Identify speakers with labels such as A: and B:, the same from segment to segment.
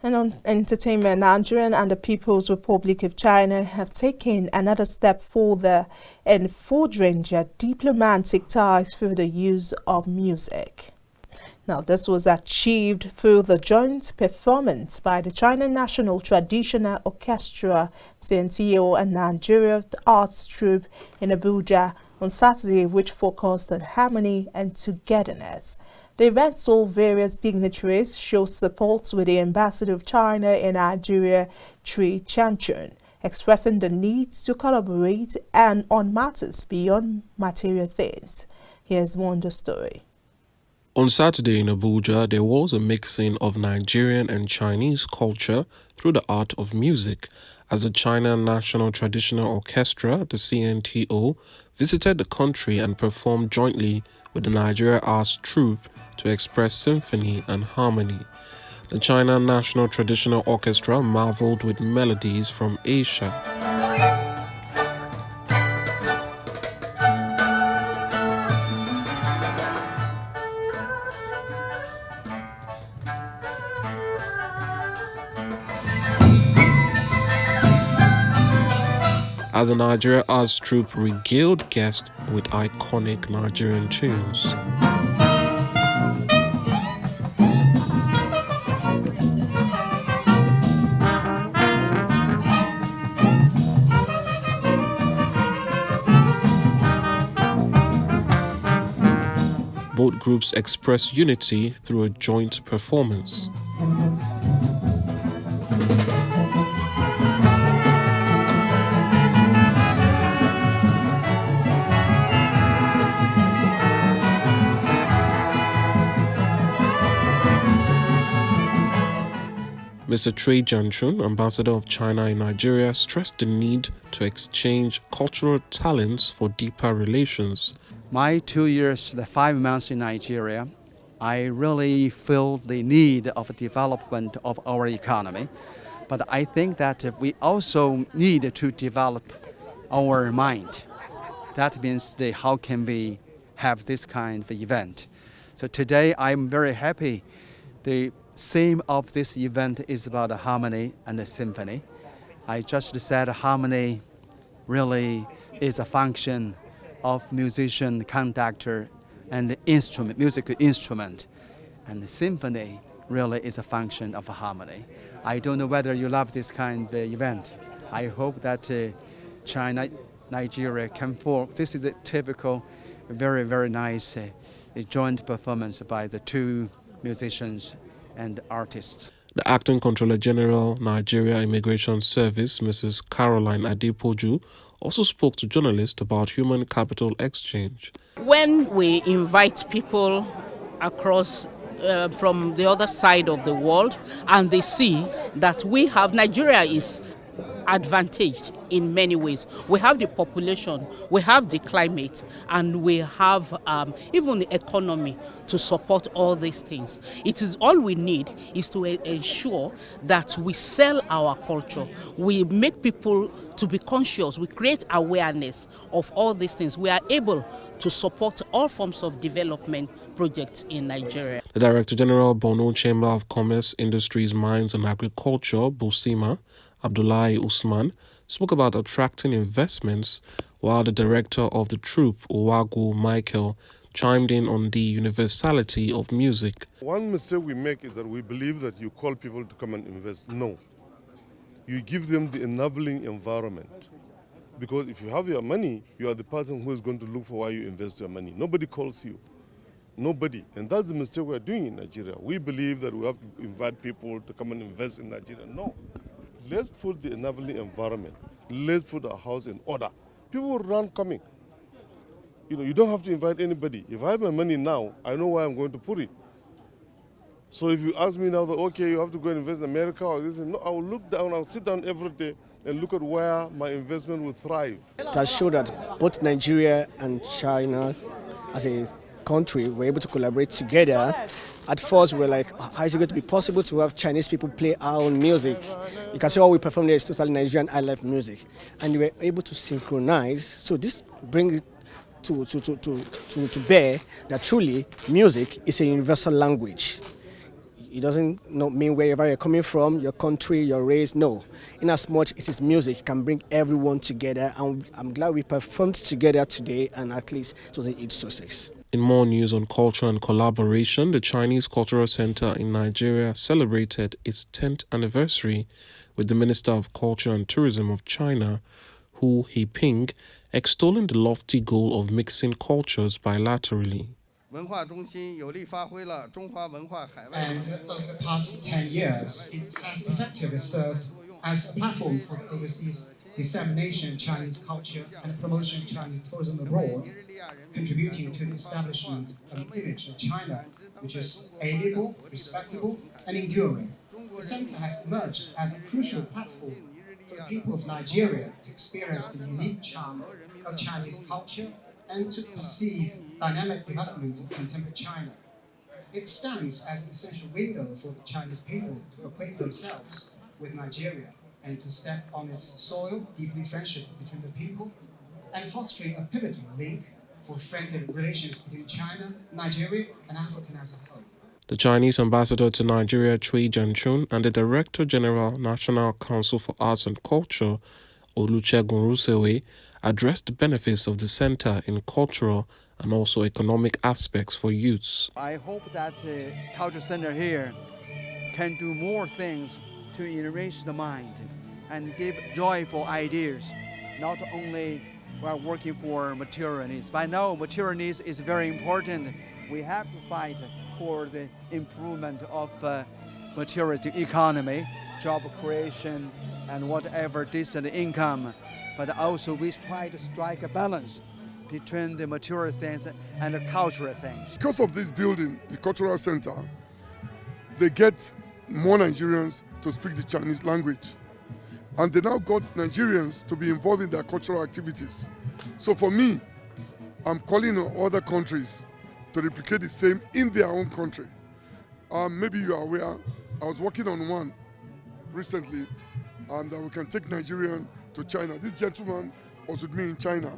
A: And on entertainment, Nigeria and the People's Republic of China have taken another step further in forging their diplomatic ties through the use of music. Now, this was achieved through the joint performance by the China National Traditional Orchestra, CNTO, and Nigeria Arts Troupe in Abuja on Saturday, which focused on harmony and togetherness. The event saw various dignitaries show support with the ambassador of China in Nigeria, Tri Chanchun, expressing the need to collaborate and on matters beyond material things. Here's more on the story.
B: On Saturday in Abuja, there was a mixing of Nigerian and Chinese culture through the art of music, as the China National Traditional Orchestra, the CNTO, visited the country and performed jointly with the Nigeria Arts Troupe to express symphony and harmony. The China National Traditional Orchestra marveled with melodies from Asia. As the Nigeria Arts Troupe regaled guests with iconic Nigerian tunes. Both groups expressed unity through a joint performance. Mr. Tri Chanchun, ambassador of China in Nigeria, stressed the need to exchange cultural talents for deeper relations.
C: My 2 years, the 5 months in Nigeria, I really feel the need of development of our economy. But I think that we also need to develop our mind. That means how can we have this kind of event. So today I'm very happy. The theme of this event is about harmony and the symphony. I just said harmony really is a function of musician, conductor, and instrument, musical instrument. And the symphony really is a function of harmony. I don't know whether you love this kind of event. I hope that China, Nigeria can form. This is a typical, very, very nice joint performance by the two musicians and artists.
B: The Acting Controller General, Nigeria Immigration Service, Mrs. Caroline Adepoju, also spoke to journalists about human capital exchange.
D: When we invite people across from the other side of the world and they see that Nigeria is advantaged in many ways. We have the population, we have the climate, and we have even the economy to support all these things. It is all we need is to ensure that we sell our culture, we make people to be conscious, we create awareness of all these things. We are able to support all forms of development projects in Nigeria.
B: The Director General, Borno Chamber of Commerce, Industries, Mines and Agriculture, Bosima, Abdullahi Usman, spoke about attracting investments, while the director of the troupe, Owagu Michael, chimed in on the universality of music.
E: One mistake we make is that we believe that you call people to come and invest. No. You give them the enabling environment. Because if you have your money, you are the person who is going to look for why you invest your money. Nobody calls you. Nobody. And that's the mistake we are doing in Nigeria. We believe that we have to invite people to come and invest in Nigeria. No. Let's put the enabling environment. Let's put our house in order. People will run coming. You don't have to invite anybody. If I have my money now, I know where I'm going to put it. So if you ask me now that, okay, you have to go and invest in America or this, no, I will look down, I'll sit down every day and look at where my investment will thrive.
F: It has shown that both Nigeria and China as a country were able to collaborate together. At first, we were like, how is it going to be possible to have Chinese people play our own music? You can say all we perform there is totally Nigerian I-Life music. And we were able to synchronize. So this brings it to bear that truly music is a universal language. It doesn't mean wherever you're coming from, your country, your race. No. In as much it is music, can bring everyone together. And I'm glad we performed together today, and at least it was a huge success.
B: In more news on culture and collaboration, the Chinese Cultural Center in Nigeria celebrated its 10th anniversary with the Minister of Culture and Tourism of China, Hu Yiping, extolling the lofty goal of mixing cultures bilaterally.
G: And over the past 10 years, it has effectively served as a platform for overseas dissemination of Chinese culture and promotion of Chinese tourism abroad, contributing to the establishment of an image of China which is amiable, respectable, and enduring. The center has emerged as a crucial platform for the people of Nigeria to experience the unique charm of Chinese culture and to perceive dynamic development of contemporary China. It stands as an essential window for the Chinese people to acquaint themselves with Nigeria and to step on its soil, deepening friendship between the people and fostering a pivotal link for friendly relations between China, Nigeria, and Africa as a whole.
B: The Chinese ambassador to Nigeria, Cui Jianchun, and the Director General, National Council for Arts and Culture, Olusegun Rusewe, addressed the benefits of the center in cultural and also economic aspects for youths.
C: I hope that the culture center here can do more things to enrich the mind and give joyful ideas, not only while working for material needs. By now, material needs is very important. We have to fight for the improvement of material economy, job creation, and whatever decent income. But also we try to strike a balance between the material things and the cultural things.
E: Because of this building, the cultural center, they get more Nigerians to speak the Chinese language. And they now got Nigerians to be involved in their cultural activities. So for me, I'm calling on other countries to replicate the same in their own country. Maybe you are aware, I was working on one recently, and we can take Nigerian to China. This gentleman was with me in China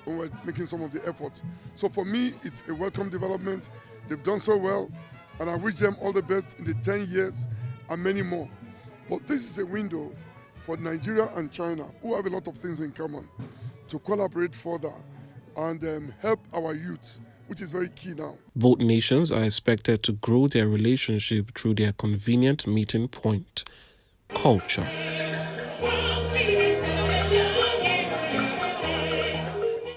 E: when we were making some of the efforts. So for me, it's a welcome development. They've done so well, and I wish them all the best in the 10 years and many more. But this is a window for Nigeria and China, who have a lot of things in common, to collaborate further and help our youth, which is very key now.
B: Both nations are expected to grow their relationship through their convenient meeting point, culture.